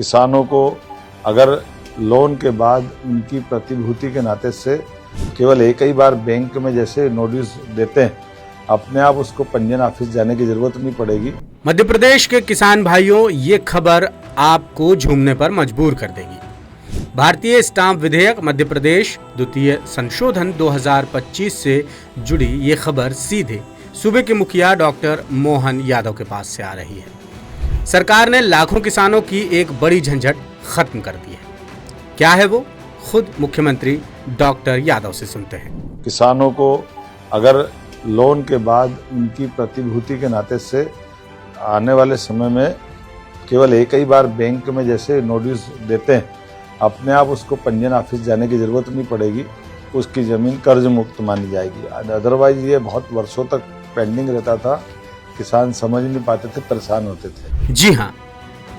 किसानों को अगर लोन के बाद उनकी प्रतिभूति के नाते से केवल एक ही बार बैंक में जैसे नोटिस देते हैं, अपने आप उसको पंजीयन ऑफिस जाने की जरूरत नहीं पड़ेगी। मध्य प्रदेश के किसान भाइयों, ये खबर आपको झूमने पर मजबूर कर देगी। भारतीय स्टाम्प विधेयक मध्य प्रदेश द्वितीय संशोधन 2025 से जुड़ी ये खबर सीधे सूबे के मुखिया डॉक्टर मोहन यादव के पास से आ रही है। सरकार ने लाखों किसानों की एक बड़ी झंझट खत्म कर दी है। क्या है वो, खुद मुख्यमंत्री डॉक्टर यादव से सुनते हैं। किसानों को अगर लोन के बाद उनकी प्रतिभूति के नाते से आने वाले समय में केवल एक ही बार बैंक में जैसे नोटिस देते हैं, अपने आप उसको पंजीयन ऑफिस जाने की जरूरत नहीं पड़ेगी, उसकी जमीन कर्ज मुक्त मानी जाएगी। अदरवाइज ये बहुत वर्षों तक पेंडिंग रहता था, किसान समझ नहीं पाते थे, परेशान होते थे। जी हाँ,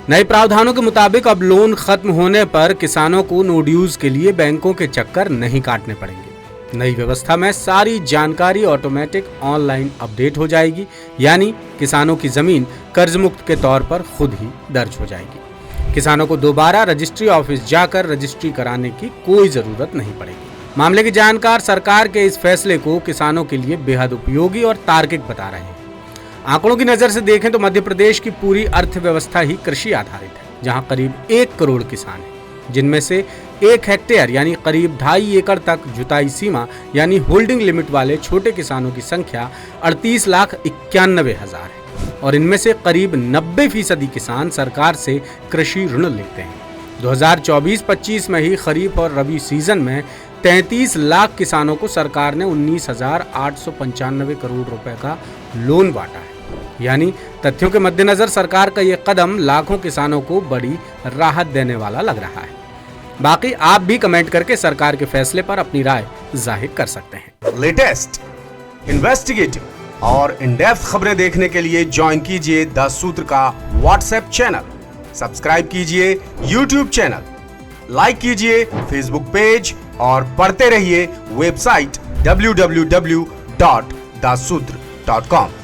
नए प्रावधानों के मुताबिक अब लोन खत्म होने पर किसानों को नो ड्यूज के लिए बैंकों के चक्कर नहीं काटने पड़ेंगे। नई व्यवस्था में सारी जानकारी ऑटोमेटिक ऑनलाइन अपडेट हो जाएगी, यानी किसानों की जमीन कर्ज मुक्त के तौर पर खुद ही दर्ज हो जाएगी। किसानों को दोबारा रजिस्ट्री ऑफिस जाकर रजिस्ट्री कराने की कोई जरूरत नहीं पड़ेगी। मामले के जानकार सरकार के इस फैसले को किसानों के लिए बेहद उपयोगी और तार्किक बता रहे हैं। आंकड़ों की नजर से देखें तो मध्य प्रदेश की पूरी अर्थव्यवस्था ही कृषि आधारित है, जहां करीब 1 करोड़ किसान हैं, जिनमें से 1 हेक्टेयर यानी करीब 2.5 एकड़ तक जुताई सीमा यानी होल्डिंग लिमिट वाले छोटे किसानों की संख्या 38,91,000 है और इनमें से करीब 90% किसान सरकार से कृषि ऋण लेते हैं। 2024-25 में ही खरीफ और रबी सीजन में 33 लाख किसानों को सरकार ने 19,895 करोड़ रुपए का लोन बांटा है। यानी तथ्यों के मद्देनजर सरकार का यह कदम लाखों किसानों को बड़ी राहत देने वाला लग रहा है। बाकी आप भी कमेंट करके सरकार के फैसले पर अपनी राय जाहिर कर सकते हैं। लेटेस्ट, इन्वेस्टिगेटिव और इन डेप्थ खबरें देखने के लिए ज्वाइन कीजिए द सूत्र का व्हाट्सएप चैनल, सब्सक्राइब कीजिए यूट्यूब चैनल, लाइक कीजिए फेसबुक पेज और पढ़ते रहिए वेबसाइट www.dasudr.com।